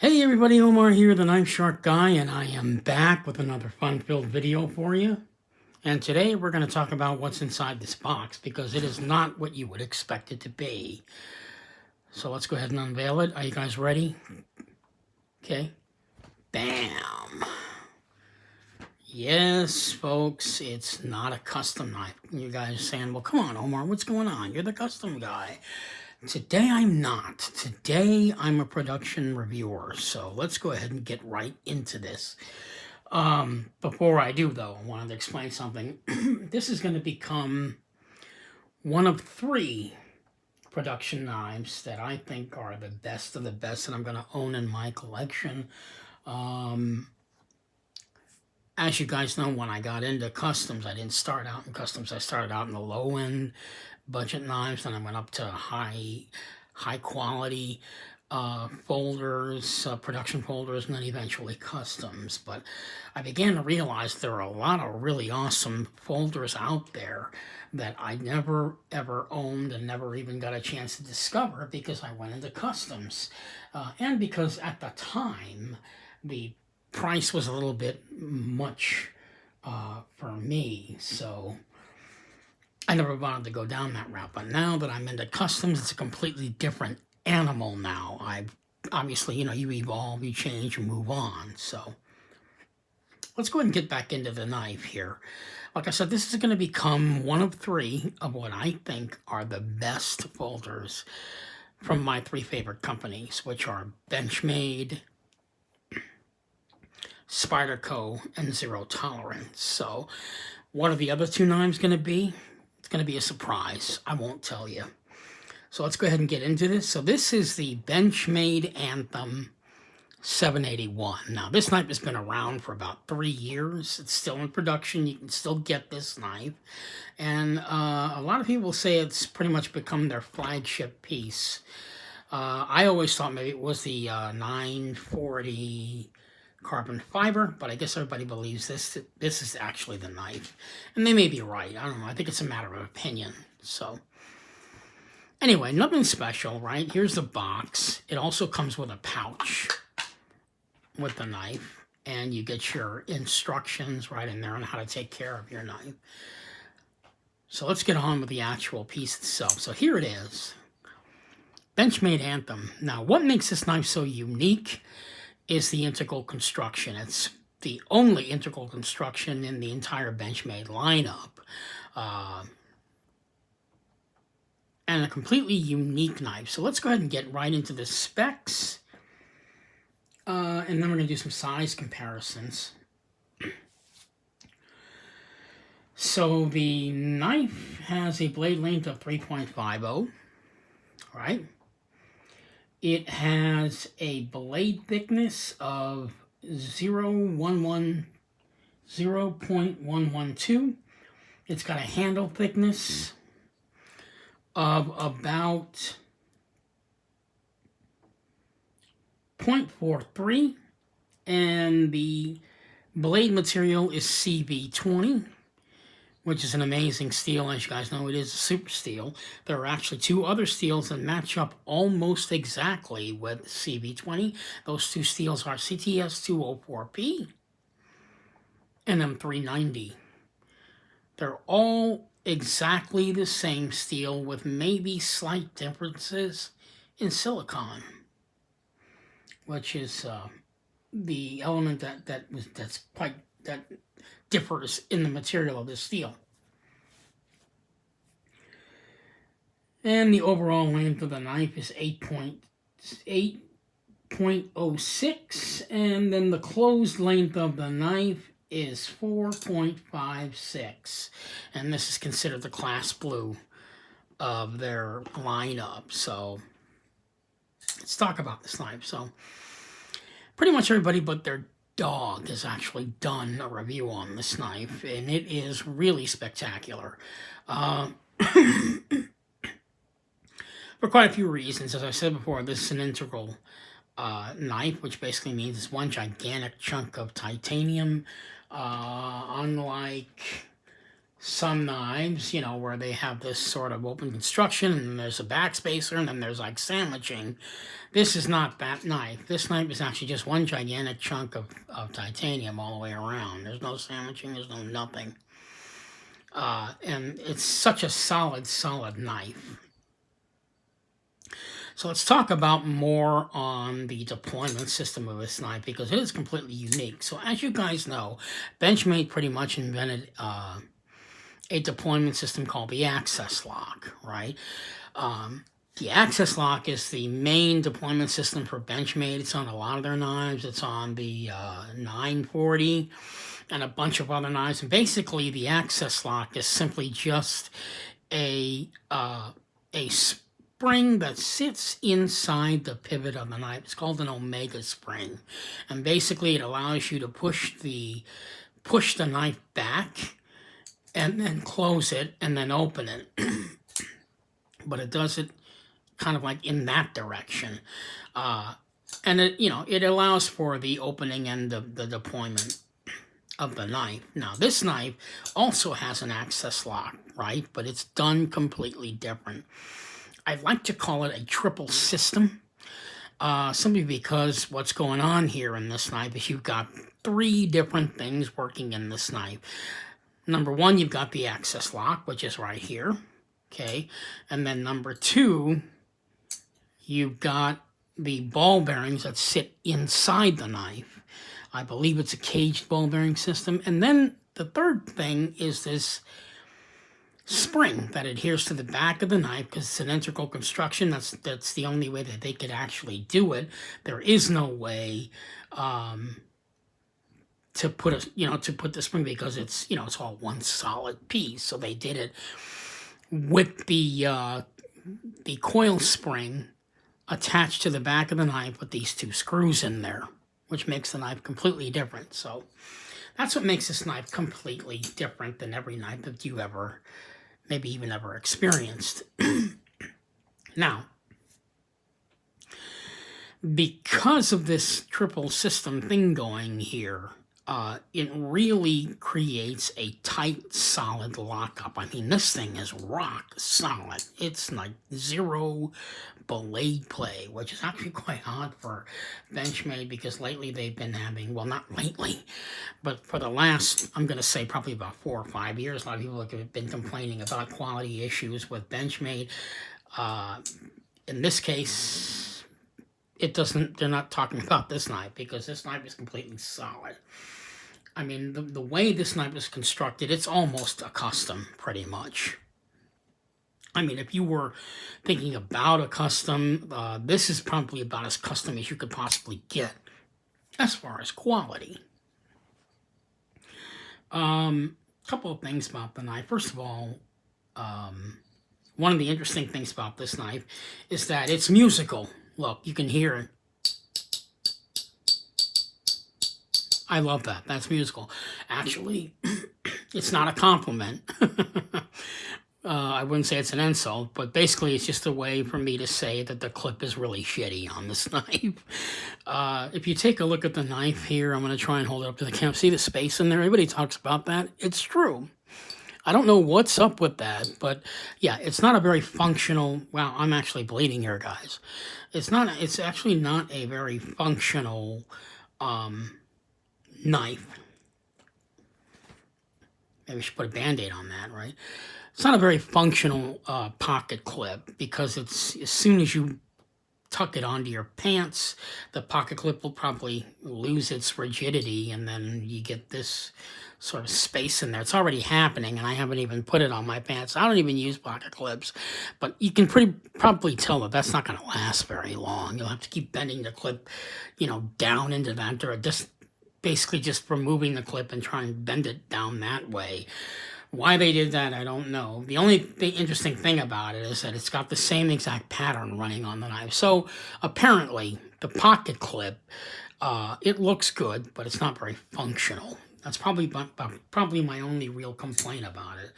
Hey everybody, Omar here, the Knife Shark Guy, and I am back with another fun-filled video for you. And today we're going to talk about what's inside this box, because it is not what you would expect it to be. So let's go ahead and unveil it. Are you guys ready? Okay. Bam! Yes, folks, it's not a custom knife. You guys are saying, well, come on, Omar, what's going on? You're the custom guy. Today I'm not. Today I'm a production reviewer. So let's go ahead and get right into this. Before I do, though, I wanted to explain something. This is going to become one of 3 production knives that I think are the best of the best that I'm going to own in my collection. As you guys know, when I got into customs, I didn't start out in customs. I started out in the low-end budget knives, and I went up to high quality folders, production folders, and then eventually customs. But I began to realize there are a lot of really awesome folders out there that I never ever owned and never even got a chance to discover because I went into customs. And because at the time, the price was a little bit much for me, so I never wanted to go down that route. But now that I'm into customs, it's a completely different animal now. Obviously, you evolve, you change, you move on. So let's go ahead and get back into the knife here. Like I said, this is going to become one of 3 of what I think are the best folders from my 3 favorite companies, which are Benchmade, Spyderco, and Zero Tolerance. So what are the other 2 knives going to be? It's going to be a surprise. I won't tell you. So let's go ahead and get into this. So this is the Benchmade Anthem 781. Now this knife has been around for about 3 years. It's still in production. You can still get this knife. And a lot of people say it's pretty much become their flagship piece. I always thought maybe it was the 940 carbon fiber, but I guess everybody believes this is actually the knife. And they may be right. I don't know. I think it's a matter of opinion. So anyway, nothing special, right? Here's the box. It also comes with a pouch with the knife, and you get your instructions right in there on how to take care of your knife. So let's get on with the actual piece itself. So here it is. Benchmade Anthem. Now, what makes this knife so unique is the integral construction. It's the only integral construction in the entire Benchmade lineup. And a completely unique knife. So let's go ahead and get right into the specs. And then we're going to do some size comparisons. So the knife has a blade length of 3.50, right? It has a blade thickness of 0.112. It's got a handle thickness of about 0.43, and the blade material is CV20, which is an amazing steel. As you guys know, it is a super steel. There are actually 2 other steels that match up almost exactly with CV20. Those 2 steels are CTS 204P and M390. They're all exactly the same steel with maybe slight differences in silicon, which is the element that differs in the material of this steel. And the overall length of the knife is 8.06, and then the closed length of the knife is 4.56, and this is considered the class blue of their lineup. So let's talk about this knife. So pretty much everybody but their dog has actually done a review on this knife, and it is really spectacular. For quite a few reasons. As I said before, this is an integral knife, which basically means it's one gigantic chunk of titanium. Unlike some knives, you know, where they have this sort of open construction and there's a backspacer and then there's like sandwiching. This is not that knife. This knife is actually just one gigantic chunk of titanium all the way around. There's no sandwiching, there's no nothing. And it's such a solid knife. So let's talk about more on the deployment system of this knife because it is completely unique. So as you guys know, Benchmade pretty much invented a deployment system called the access lock, right? The access lock is the main deployment system for Benchmade. It's on a lot of their knives. It's on the 940 and a bunch of other knives. And basically, the access lock is simply just a spring that sits inside the pivot of the knife. It's called an omega spring, and basically, it allows you to push the knife back and then close it and then open it. But it does it kind of like in that direction. And it, you know, it allows for the opening and the deployment of the knife. Now, this knife also has an access lock, right? But it's done completely different. I like to call it a triple system, simply because what's going on here in this knife is you've got 3 different things working in this knife. Number 1, you've got the access lock, which is right here, okay? And then number 2, you've got the ball bearings that sit inside the knife. I believe it's a caged ball bearing system. And then the third thing is this spring that adheres to the back of the knife because it's an integral construction. That's the only way that they could actually do it. There is no way to put the spring because it's, you know, it's all one solid piece. So they did it with the coil spring attached to the back of the knife with these 2 screws in there, which makes the knife completely different. So that's what makes this knife completely different than every knife that you ever, maybe even ever experienced. Now, because of this triple system thing going here, it really creates a tight, solid lockup. I mean, this thing is rock solid. It's like 0 blade play, which is actually quite odd for Benchmade because lately they've been having, well, not lately, but for the last, I'm going to say probably about 4 or 5 years, a lot of people have been complaining about quality issues with Benchmade. In this case, they're not talking about this knife because this knife is completely solid. I mean, the way this knife is constructed, it's almost a custom, pretty much. I mean, if you were thinking about a custom, this is probably about as custom as you could possibly get as far as quality. Couple of things about the knife. First of all, one of the interesting things about this knife is that it's musical. Look, you can hear it. I love that. That's musical. Actually, it's not a compliment. I wouldn't say it's an insult, but basically it's just a way for me to say that the clip is really shitty on this knife. If you take a look at the knife here, I'm going to try and hold it up to the camera. See the space in there? Everybody talks about that. It's true. I don't know what's up with that, but yeah, it's not a very functional, wow, I'm actually bleeding here, guys. It's actually not a very functional knife. Maybe we should put a Band-Aid on that, right? It's not a very functional pocket clip because it's, as soon as you tuck it onto your pants, the pocket clip will probably lose its rigidity and then you get this sort of space in there. It's already happening and I haven't even put it on my pants. I don't even use pocket clips, but you can probably tell that that's not going to last very long. You'll have to keep bending the clip, you know, down into that, or just basically just removing the clip and trying to bend it down that way. Why they did that, I don't know. The only interesting thing about it is that it's got the same exact pattern running on the knife. So apparently, the pocket clip, it looks good, but it's not very functional. That's probably my only real complaint about it.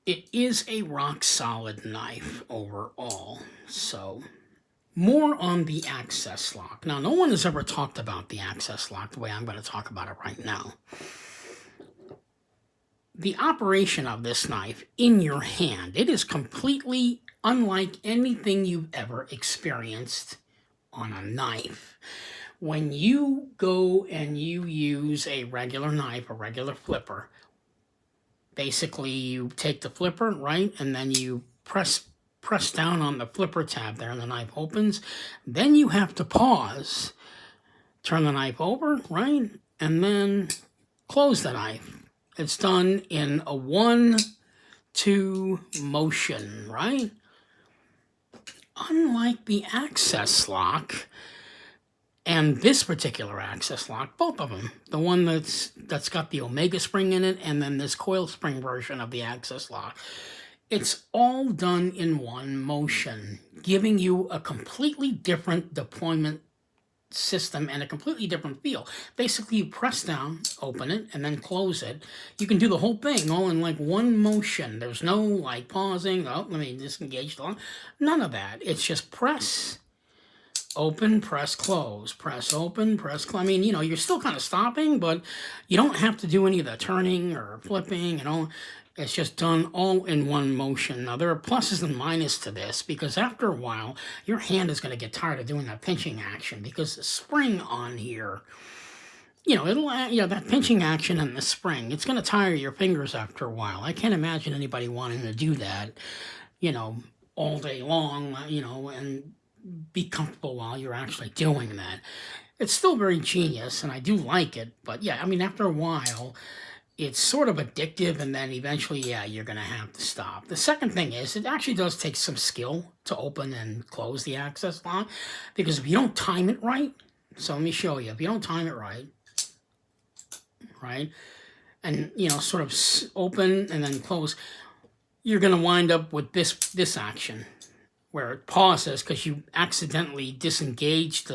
It is a rock-solid knife overall, so More on the access lock. Now, no one has ever talked about the access lock the way I'm going to talk about it right now. The operation of this knife in your hand, it is completely unlike anything you've ever experienced on a knife. When you go and you use a regular knife, a regular flipper, basically you take the flipper, right, and then you press down on the flipper tab there and the knife opens. Then you have to pause, turn the knife over, right, and then close the knife. It's done in a 1-2 motion, right? Unlike the access lock and this particular access lock, both of them, the one that's got the Omega spring in it and then this coil spring version of the access lock, it's all done in one motion, giving you a completely different deployment system and a completely different feel. Basically, you press down, open it, and then close it. You can do the whole thing all in like one motion. There's no like pausing. Oh, let me disengage the lock. None of that. It's just press, open, press, close, press, open, press, close. I mean, you know, you're still kind of stopping, but you don't have to do any of the turning or flipping and all. It's just done all in one motion. Now, there are pluses and minuses to this because after a while, your hand is going to get tired of doing that pinching action because the spring on here, you know, that pinching action and the spring, it's going to tire your fingers after a while. I can't imagine anybody wanting to do that, you know, all day long, you know, and be comfortable while you're actually doing that. It's still very genius, and I do like it, but yeah, I mean, after a while, it's sort of addictive, and then eventually, yeah, you're going to have to stop. The second thing is, it actually does take some skill to open and close the access lock, because if you don't time it right, so let me show you, if you don't time it right, and, you know, sort of open and then close, you're going to wind up with this action, where it pauses because you accidentally disengaged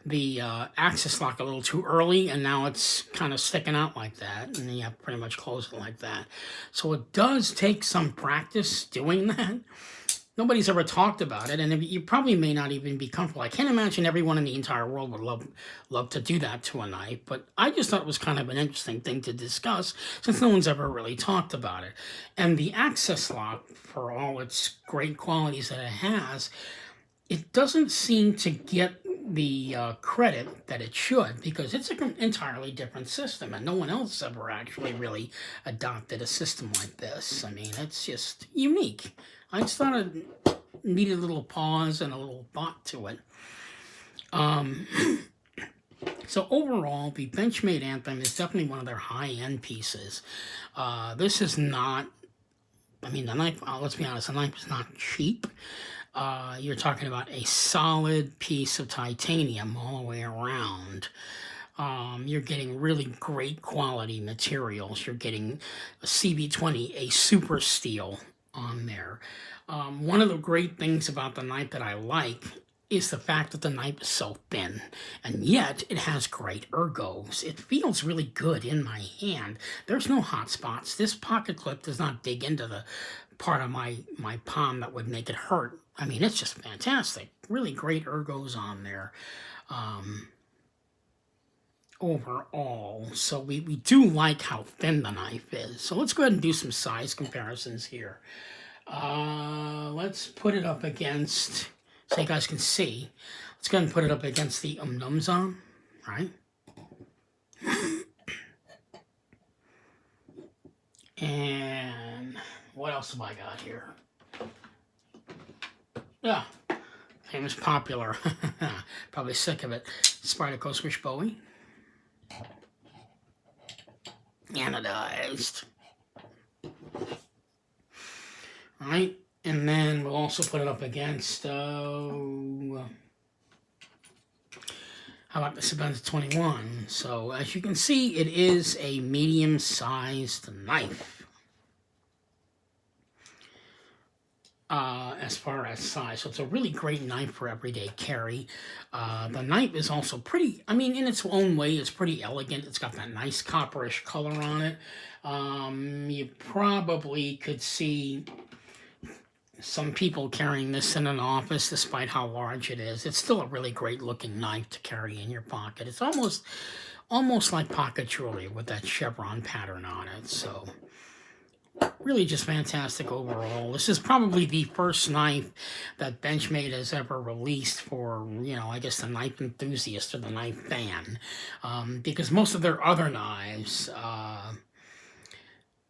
the access lock a little too early, and now it's kind of sticking out like that, and then you have to pretty much close it like that. So it does take some practice doing that. Nobody's ever talked about it, and you probably may not even be comfortable. I can't imagine everyone in the entire world would love to do that to a knife, but I just thought it was kind of an interesting thing to discuss since no one's ever really talked about it. And the access lock, for all its great qualities that it has, it doesn't seem to get the credit that it should, because it's an entirely different system, and no one else ever actually really adopted a system like this. I mean, it's just unique. I just thought it needed a little pause and a little thought to it. So overall, the Benchmade Anthem is definitely one of their high-end pieces. This is not, I mean, the knife, let's be honest, the knife is not cheap. You're talking about a solid piece of titanium all the way around. You're getting really great quality materials. You're getting a CB20, a super steel on there. One of the great things about the knife that I like is the fact that the knife is so thin, and yet it has great ergos. It feels really good in my hand. There's no hot spots. This pocket clip does not dig into the part of my palm that would make it hurt. I mean, it's just fantastic. Really great ergos on there overall. So we do like how thin the knife is. So let's go ahead and do some size comparisons here. Let's put it up against, so you guys can see. Let's go ahead and put it up against the Numzon, right? And what else have I got here? Yeah, famous popular, probably sick of it, Spyderco Swish Bowie. Anodized. All right, and then we'll also put it up against, how about the Sebenza 21? So as you can see, it is a medium-sized knife. As far as size, so it's a really great knife for everyday carry. The knife is also pretty, I mean, in its own way, it's pretty elegant. It's got that nice copperish color on it. You probably could see some people carrying this in an office, despite how large it is. It's still a really great looking knife to carry in your pocket. It's almost like pocket jewelry with that chevron pattern on it. So really just fantastic overall. This is probably the first knife that Benchmade has ever released for, I guess the knife enthusiast or the knife fan. Because most of their other knives,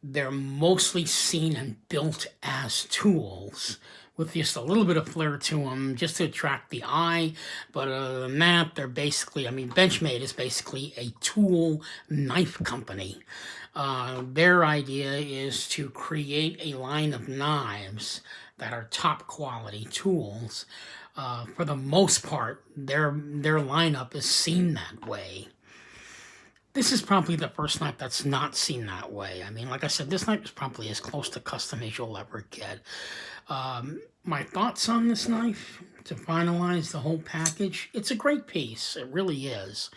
they're mostly seen and built as tools with just a little bit of flair to them just to attract the eye. But other than that, they're basically, Benchmade is basically a tool knife company. Their idea is to create a line of knives that are top quality tools. For the most part, their lineup is seen that way. This is probably the first knife that's not seen that way. Like I said, this knife is probably as close to custom as you'll ever get. My thoughts on this knife, to finalize the whole package, it's a great piece. It really is.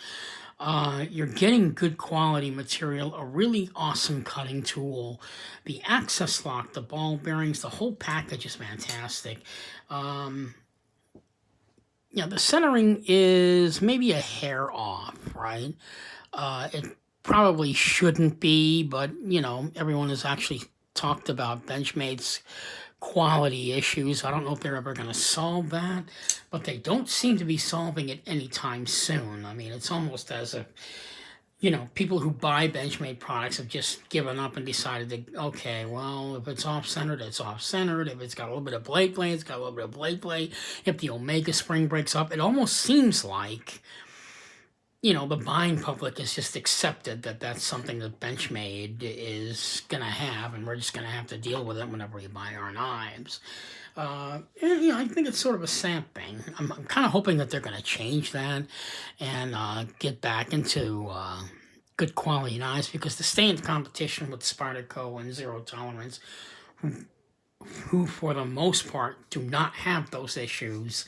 You're getting good quality material, a really awesome cutting tool. The access lock, the ball bearings, the whole package is fantastic. The centering is maybe a hair off, right? It probably shouldn't be, but, everyone has actually talked about Benchmade's quality issues. I don't know if they're ever going to solve that, but they don't seem to be solving it anytime soon. It's almost as if, people who buy Benchmade products have just given up and decided to, okay, well, if it's off-centered, it's off-centered. If it's got a little bit of blade play, it's got a little bit of blade play. If the Omega spring breaks up, it almost seems like, the buying public has just accepted that that's something that Benchmade is going to have, and we're just going to have to deal with it whenever we buy our knives. I think it's sort of a sad thing. I'm kind of hoping that they're going to change that and get back into good quality knives, because to stay in competition with Spyderco and Zero Tolerance, who for the most part do not have those issues,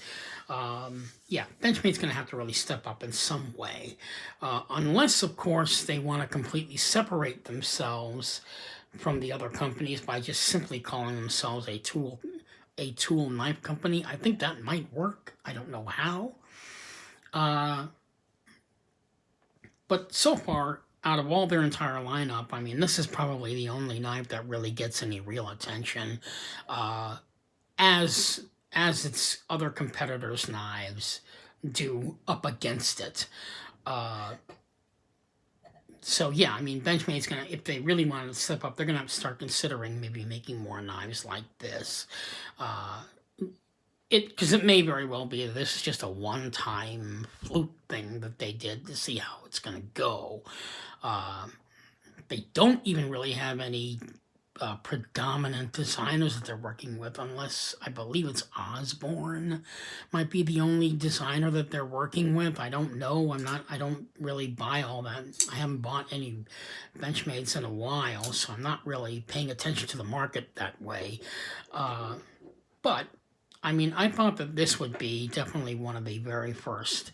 Benchmade's going to have to really step up in some way. Unless, of course, they want to completely separate themselves from the other companies by just simply calling themselves a tool knife company. I think that might work. I don't know how. But so far, out of all their entire lineup, this is probably the only knife that really gets any real attention, as its other competitors' knives do up against it. Benchmade's gonna, if they really want to step up, they're gonna have to start considering maybe making more knives like this. Because it may very well be that this is just a one-time fluke thing that they did to see how it's gonna go. They don't even really have any predominant designers that they're working with, unless I believe it's Osborne might be the only designer that they're working with. I don't know. I don't really buy all that. I haven't bought any Benchmades in a while, so I'm not really paying attention to the market that way. But I thought that this would be definitely one of the very first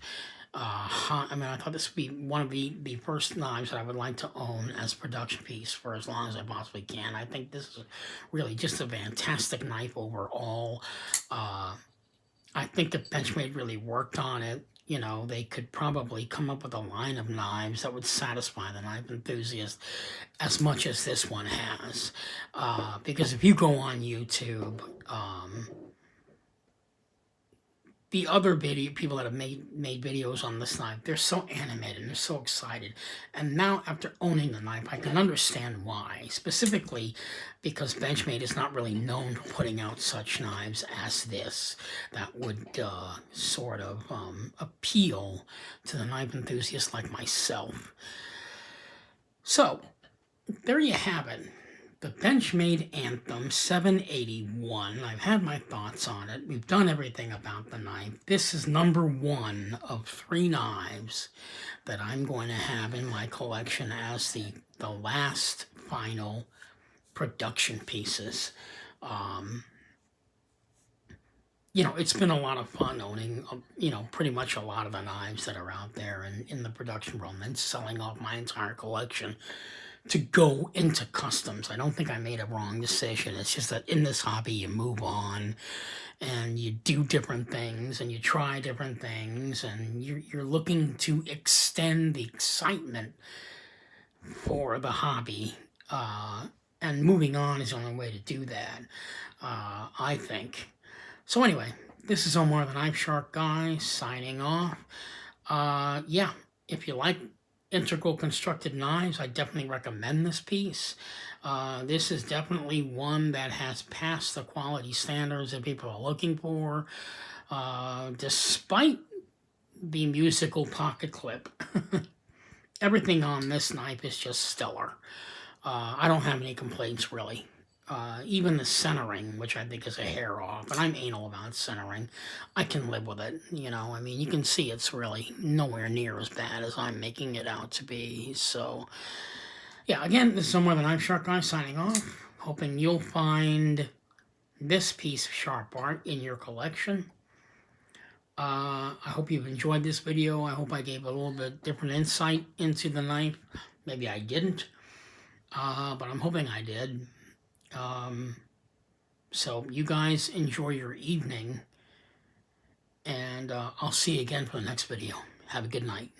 I thought this would be one of the first knives that I would like to own as production piece for as long as I possibly can. I think this is really just a fantastic knife overall. I think if Benchmade really worked on it, they could probably come up with a line of knives that would satisfy the knife enthusiast as much as this one has. Because if you go on YouTube, the other people that have made videos on this knife, they're so animated, they're so excited. And now, after owning the knife, I can understand why. Specifically because Benchmade is not really known for putting out such knives as this that would sort of appeal to the knife enthusiast like myself. So, there you have it. The Benchmade Anthem 781. I've had my thoughts on it. We've done everything about the knife. This is number 1 of 3 knives that I'm going to have in my collection as the last final production pieces. It's been a lot of fun owning, pretty much a lot of the knives that are out there in the production realm and selling off my entire collection to go into customs. I don't think I made a wrong decision. It's just that in this hobby, you move on and you do different things and you try different things, and you're looking to extend the excitement for the hobby. And moving on is the only way to do that, I think. So anyway, this is Omar the Knife Shark Guy signing off. Yeah, if you like integral constructed knives, I definitely recommend this piece. This is definitely one that has passed the quality standards that people are looking for, despite the musical pocket clip. Everything on this knife is just stellar. I don't have any complaints, really. Even the centering, which I think is a hair off, and I'm anal about centering, I can live with it. You know, I mean, you can see it's really nowhere near as bad as I'm making it out to be. So, yeah, again, this is Somewhere the Knife Shark Guy signing off, hoping you'll find this piece of sharp art in your collection. I hope you've enjoyed this video. I hope I gave a little bit different insight into the knife. Maybe I didn't, but I'm hoping I did. So you guys enjoy your evening, and I'll see you again for the next video. Have a good night.